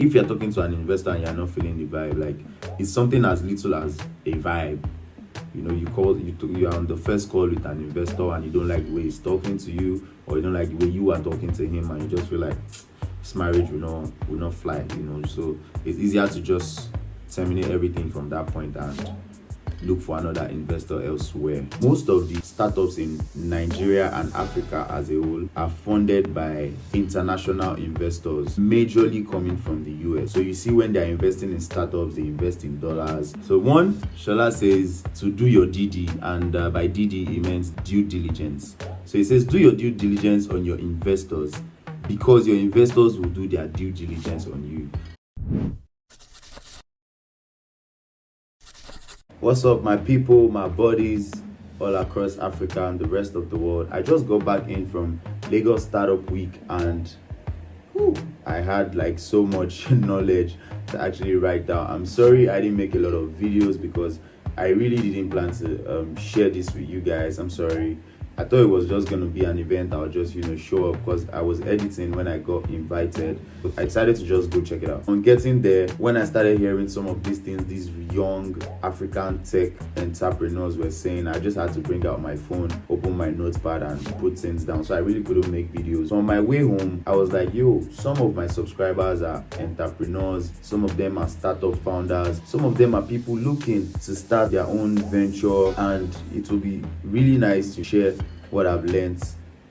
If you're talking to an investor and you're not feeling the vibe, like it's something as little as a vibe. You are on the first call with an investor and you don't like the way he's talking to you, or you don't like the way you are talking to him, and you just feel like this marriage will not fly. So it's easier to just terminate everything from that point and look for another investor elsewhere. Most of the startups in Nigeria and Africa as a whole are funded by international investors, majorly coming from the US. So you see, when they're investing in startups, they invest in dollars. So one, Shola says to do your DD, and by DD he means due diligence. So he says do your due diligence on your investors, because your investors will do their due diligence on you. What's up, my people, my buddies all across Africa and the rest of the world? I just got back in from Lagos Startup Week, and I had like so much knowledge to actually write down. I'm sorry I didn't make a lot of videos because I really didn't plan to share this with you guys. I'm sorry. I thought it was just going to be an event. I'll just, show up, because I was editing when I got invited. But I decided to just go check it out. On getting there, when I started hearing some of these things, these young African tech entrepreneurs were saying, I just had to bring out my phone, open my notepad, and put things down. So I really couldn't make videos. So on my way home, I was like, some of my subscribers are entrepreneurs. Some of them are startup founders. Some of them are people looking to start their own venture. And it will be really nice to share what I've learned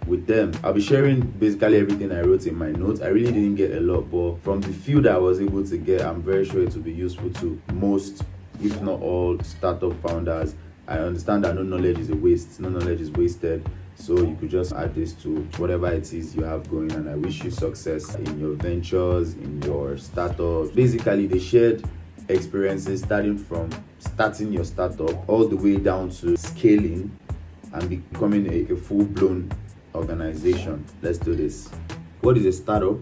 with them. I'll be sharing basically everything I wrote in my notes. I really didn't get a lot, but from the few that I was able to get, I'm very sure it will be useful to most, if not all, startup founders. I understand that no knowledge is a waste, no knowledge is wasted. So you could just add this to whatever it is you have going, and I wish you success in your ventures, in your startups. Basically, they shared experiences starting from starting your startup all the way down to scaling and becoming a full-blown organization. Let's do this. What is a startup?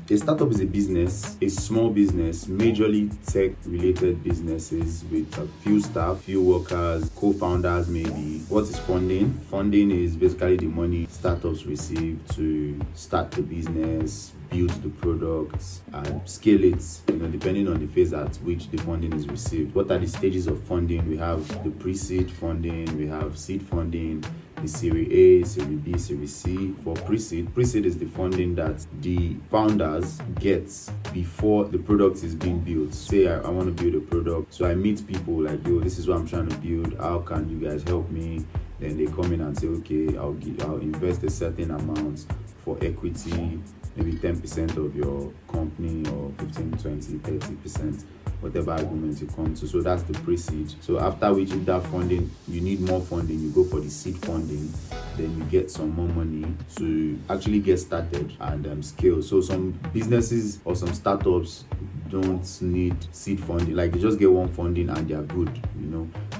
A startup is a business, a small business, majorly tech-related businesses with a few staff, few workers, co-founders maybe. What is funding? Funding is basically the money startups receive to start the business, build the products, and scale it, depending on the phase at which the funding is received. What are the stages of funding? We have the pre-seed funding, we have seed funding, the Series A, Series B, Series C. For pre-seed is the funding that the founders get before the product is being built. Say I want to build a product, so I meet people like, this is what I'm trying to build, how can you guys help me? Then they come in and say, okay, I'll invest a certain amount for equity, maybe 10% of your company, or 15, 20, 30%, whatever agreement you come to. So that's the pre-seed. So after which, if that funding, you need more funding, you go for the seed funding, then you get some more money to actually get started and scale. So some businesses or some startups don't need seed funding, like they just get one funding and they're good,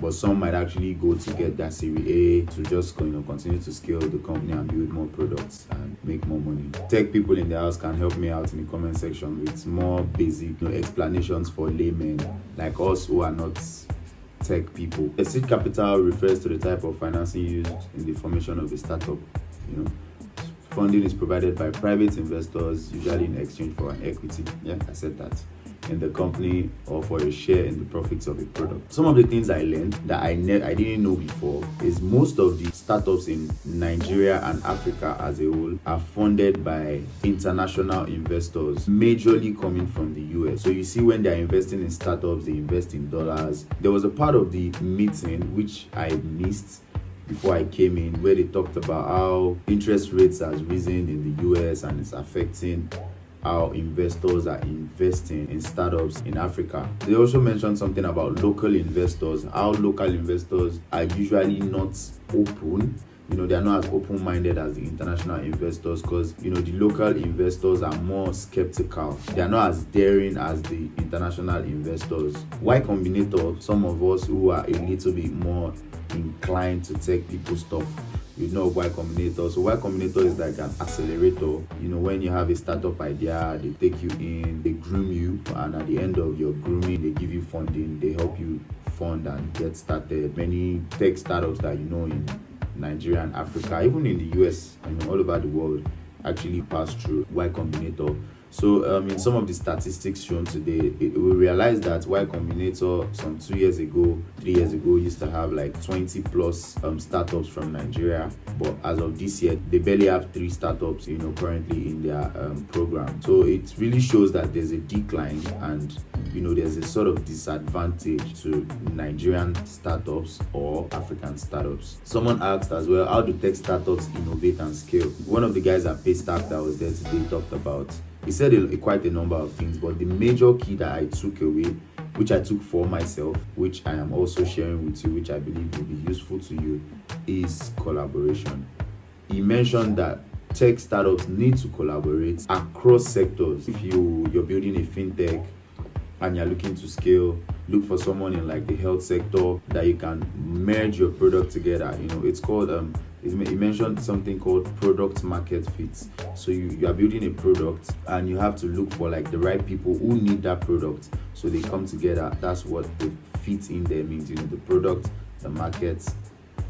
but some might actually go to get that Series A to just continue to scale the company and build more products and make more money. Tech people in the house can help me out in the comment section with more basic explanations for laymen like us who are not tech people. A seed capital refers to the type of financing used in the formation of a startup. Funding is provided by private investors, usually in exchange for an equity. Yeah, I said that. In the company, or for a share in the profits of a product. Some of the things I learned that I didn't know before is most of the startups in Nigeria and Africa as a whole are funded by international investors, majorly coming from the US. So you see, when they're investing in startups, they invest in dollars. There was a part of the meeting which I missed before I came in, where they talked about how interest rates has risen in the US and it's affecting how investors are investing in startups in Africa. They also mentioned something about local investors, how local investors are usually not open. They are not as open-minded as the international investors, because the local investors are more skeptical. They are not as daring as the international investors. Y Combinator, some of us who are a little bit more inclined to tech people stuff, Y Combinator. So Y Combinator is like an accelerator. When you have a startup idea, they take you in, they groom you, and at the end of your grooming, they give you funding, they help you fund and get started. Many tech startups that in Nigeria and Africa, even in the US, all over the world, actually pass through Y Combinator. So in some of the statistics shown today, we realize that Y Combinator some 2 years ago, 3 years ago used to have like 20 plus startups from Nigeria, but as of this year, they barely have 3 startups, currently in their program. So it really shows that there's a decline, and there's a sort of disadvantage to Nigerian startups or African startups. Someone asked as well, how do tech startups innovate and scale? One of the guys at Paystack that was there today talked about. He said quite a number of things, but the major key that I took away, which I took for myself, which I am also sharing with you, which I believe will be useful to you, is collaboration. He mentioned that tech startups need to collaborate across sectors. If you're building a fintech and you're looking to scale, look for someone in like the health sector that you can merge your product together. It's called he mentioned something called product market fit. So you are building a product and you have to look for like the right people who need that product, so they come together. That's what the fit in there means. The product, the market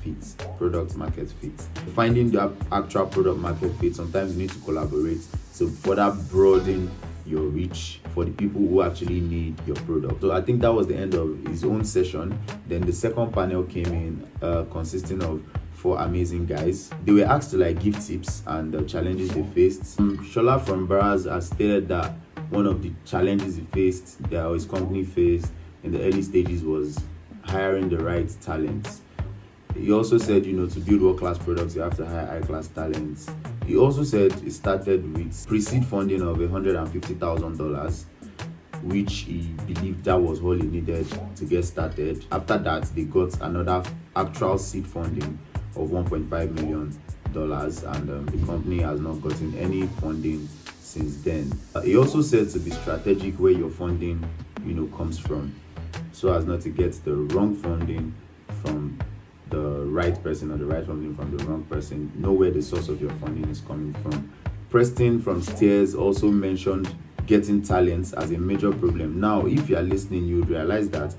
fit, product market fit. Finding the actual product market fit, sometimes you need to collaborate to further broaden your reach for the people who actually need your product. So I think that was the end of his own session. Then the second panel came in, consisting of 4 amazing guys. They were asked to like give tips and the challenges they faced. Shola from Braz has stated that one of the challenges he faced, that his company faced in the early stages, was hiring the right talents. He also said, to build world-class products, you have to hire high-class talents. He also said it started with pre-seed funding of $150,000, which he believed that was all he needed to get started. After that, they got another actual seed funding of $1.5 million, and the company has not gotten any funding since then. He also said to be strategic where your funding, comes from, so as not to get the wrong funding from the right person or the right funding from the wrong person. Know where the source of your funding is coming from. Preston from Stairs also mentioned getting talents as a major problem. Now, if you are listening, you realize that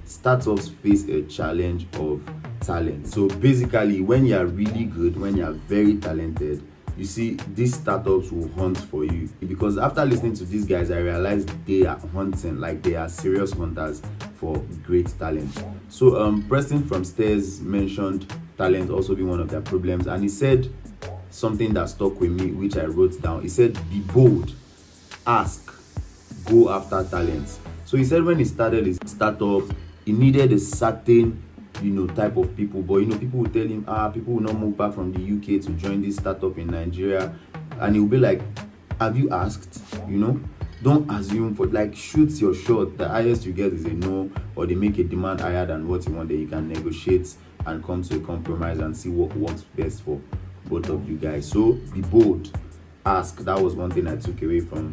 startups face a challenge of talent. So basically, when you are really good, when you are very talented, you see, these startups will hunt for you. Because after listening to these guys, I realized they are hunting, like they are serious hunters for great talent. So Preston from Stairs mentioned talent also being one of their problems, and he said something that stuck with me, which I wrote down. He said, be bold, ask, go after talent. So he said when he started his startup, he needed a certain type of people, but people will tell him, people will not move back from the UK to join this startup in Nigeria, and he'll be like, have you asked? Don't assume, for like, shoot your shot. The highest you get is a no, or they make a demand higher than what you want. That you can negotiate and come to a compromise and see what works best for both of you guys. So be bold, ask. That was one thing I took away from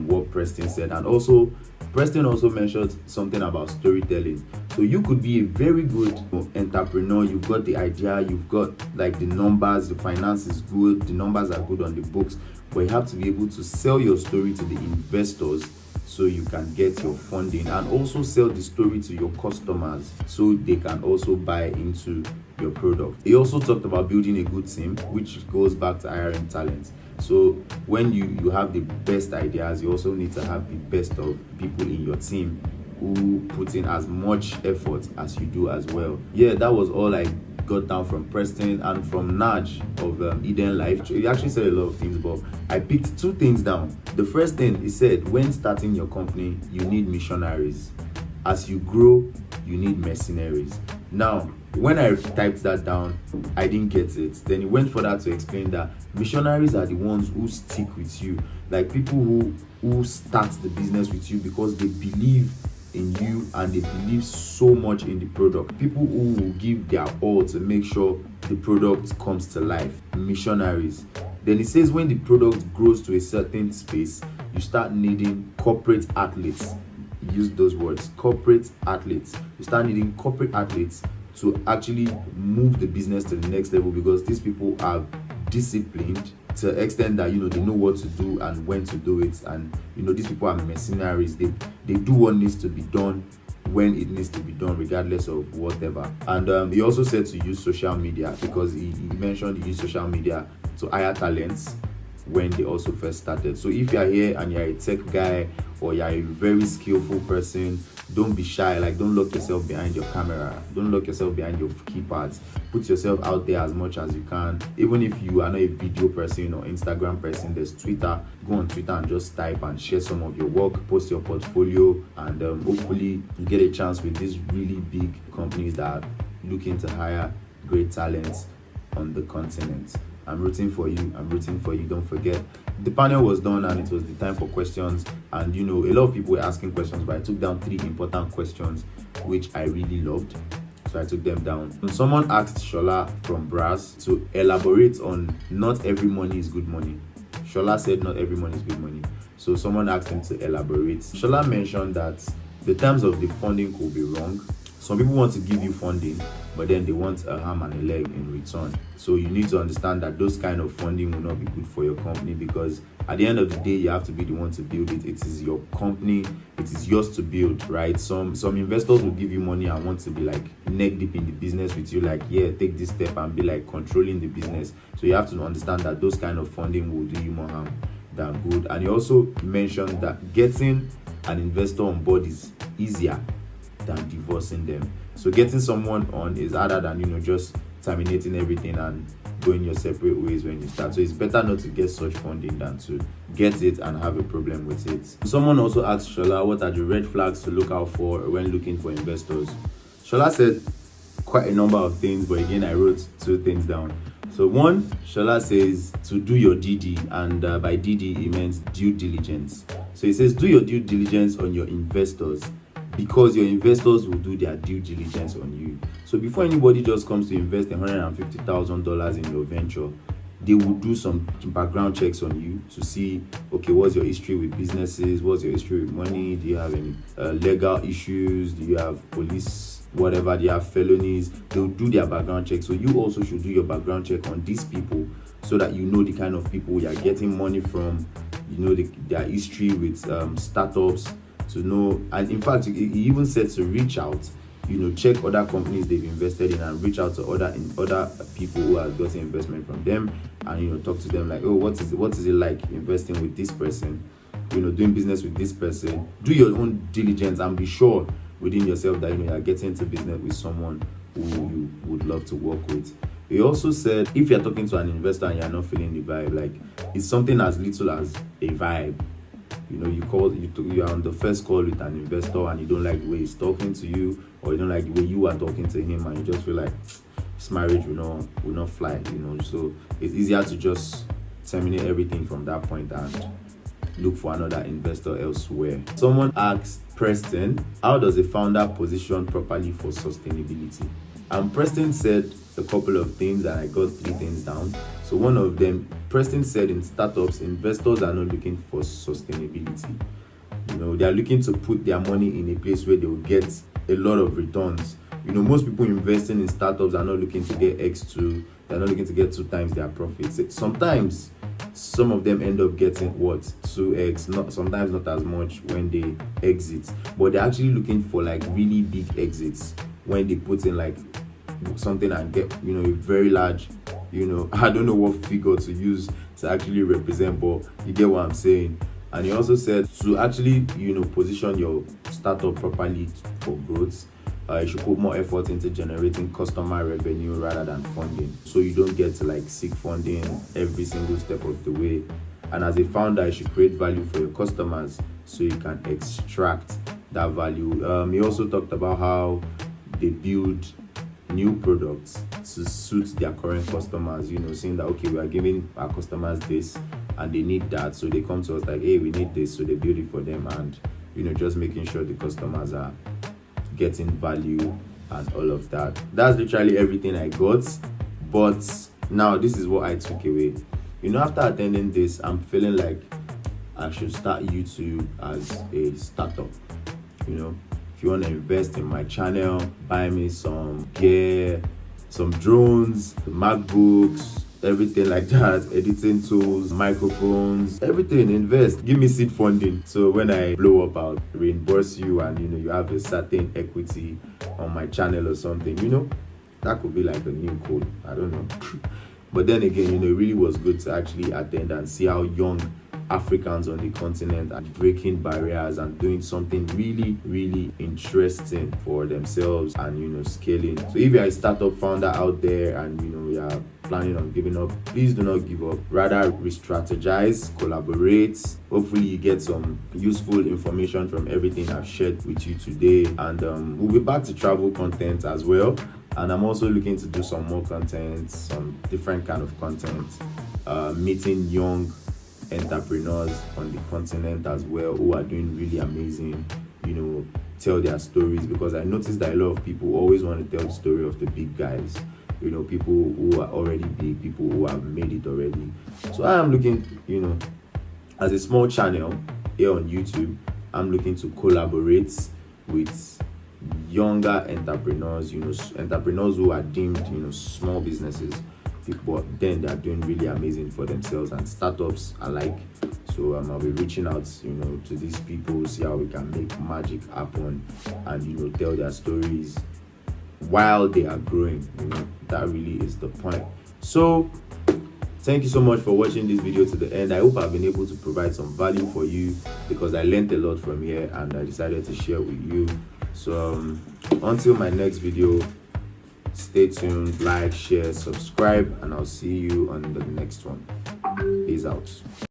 what Preston said. And also Preston also mentioned something about storytelling. So you could be a very good entrepreneur. You've got the idea, you've got like the numbers, the finance is good, the numbers are good on the books, but you have to be able to sell your story to the investors so you can get your funding, and also sell the story to your customers so they can also buy into your product. He also talked about building a good team, which goes back to hiring talent. So when you have the best ideas, you also need to have the best of people in your team who put in as much effort as you do as well. Yeah, that was all I got down from Preston and from Naj of Eden Life. He actually said a lot of things, but I picked 2 things down. The first thing he said, when starting your company, you need missionaries. As you grow, you need mercenaries. Now, when I typed that down, I didn't get it. Then he went further to explain that missionaries are the ones who stick with you, like people who start the business with you because they believe in you and they believe so much in the product. People who will give their all to make sure the product comes to life. Missionaries. Then he says when the product grows to a certain space, you start needing corporate athletes. Use those words, corporate athletes. You start needing corporate athletes to actually move the business to the next level, because these people are disciplined to the extent that they know what to do and when to do it, and these people are mercenaries. They do what needs to be done when it needs to be done, regardless of whatever. And he also said to use social media, because he mentioned he used social media to hire talents when they also first started. So if you're here and you're a tech guy or you're a very skillful person, don't be shy. Like, don't lock yourself behind your camera, don't lock yourself behind your keypads. Put yourself out there as much as you can. Even if you are not a video person or Instagram person, there's Twitter. Go on Twitter and just type and share some of your work, post your portfolio, and hopefully you get a chance with these really big companies that are looking to hire great talents on the continent. I'm rooting for you. Don't forget, the panel was done and it was the time for questions. And a lot of people were asking questions, but I took down 3 important questions which I really loved, so I took them down. And someone asked Shola from Brass to elaborate on not every money is good money. Shola said not every money is good money, so someone asked him to elaborate. Shola mentioned that the terms of the funding could be wrong. Some people want to give you funding, but then they want a arm and a leg in return. So you need to understand that those kind of funding will not be good for your company, because at the end of the day, you have to be the one to build it. It is your company. It is yours to build, right? Some investors will give you money and want to be like neck deep in the business with you, like, yeah, take this step and be like controlling the business. So you have to understand that those kind of funding will do you more harm than good. And he also mentioned that getting an investor on board is easier than divorcing them. So getting someone on is harder than just terminating everything and going your separate ways when you start. So it's better not to get such funding than to get it and have a problem with it. Someone also asked Shola, what are the red flags to look out for when looking for investors? Shola said quite a number of things, but again, I wrote 2 things down. So one, Shola says to do your DD, and by DD he means due diligence. So he says do your due diligence on your investors, because your investors will do their due diligence on you. So before anybody just comes to invest $150,000 in your venture, they will do some background checks on you to see, okay, what's your history with businesses? What's your history with money? Do you have any legal issues? Do you have police, whatever? Do you have felonies? They'll do their background check. So you also should do your background check on these people, so that you know the kind of people you're getting money from, their history with startups, to know. And in fact, he even said to reach out, check other companies they've invested in and reach out to other people who have gotten investment from them, and talk to them like, oh, what is it like investing with this person, doing business with this person. Do your own diligence and be sure within yourself that you're getting into business with someone who you would love to work with. He also said if you're talking to an investor and you're not feeling the vibe, like it's something as little as a vibe. You are on the first call with an investor and you don't like the way he's talking to you, or you don't like the way you are talking to him, and you just feel like this marriage will not fly, So it's easier to just terminate everything from that point and look for another investor elsewhere. Someone asked Preston, how does a founder position properly for sustainability? And Preston said a couple of things, and I got 3 things down. So one of them, Preston said, in startups, investors are not looking for sustainability. They are looking to put their money in a place where they will get a lot of returns. Most people investing in startups are not looking to get X2. They're not looking to get 2 times their profits. Sometimes some of them end up getting 2x, sometimes not as much when they exit, but they're actually looking for like really big exits when they put in like something and get a very large, I don't know what figure to use to actually represent, but you get what I'm saying. And he also said to actually position your startup properly for growth, you should put more effort into generating customer revenue rather than funding, so you don't get to like seek funding every single step of the way. And as a founder, you should create value for your customers so you can extract that value. He also talked about how they build new products to suit their current customers, saying that, okay, we are giving our customers this and they need that, so they come to us like, hey, we need this, so they build it for them, and just making sure the customers are getting value and all of that. That's literally everything I got. But now this is what I took away. After attending this, I'm feeling like I should start YouTube as a startup. If you want to invest in my channel, buy me some gear, some drones, MacBooks, everything like that, editing tools, microphones, everything, invest. Give me seed funding, so when I blow up, I'll reimburse you, and you have a certain equity on my channel or something. That could be like a new code, I don't know. But then again, it really was good to actually attend and see how young Africans on the continent are breaking barriers and doing something really, really interesting for themselves and scaling. So if you're a startup founder out there and you are planning on giving up, please do not give up. Rather, re-strategize, collaborate. Hopefully you get some useful information from everything I've shared with you today, and we'll be back to travel content as well. And I'm also looking to do some more content, some different kind of content, meeting young entrepreneurs on the continent as well who are doing really amazing, tell their stories, because I noticed that a lot of people always want to tell the story of the big guys, people who are already big, people who have made it already. So I am looking, as a small channel here on YouTube, I'm looking to collaborate with younger entrepreneurs, entrepreneurs who are deemed, small businesses, but then they are doing really amazing for themselves, and startups alike. So I'll be reaching out, to these people, see how we can make magic happen, and tell their stories while they are growing. That really is the point. So thank you so much for watching this video to the end. I hope I've been able to provide some value for you, because I learned a lot from here and I decided to share with you. So until my next video, stay tuned, like, share, subscribe, and I'll see you on the next one. Peace out.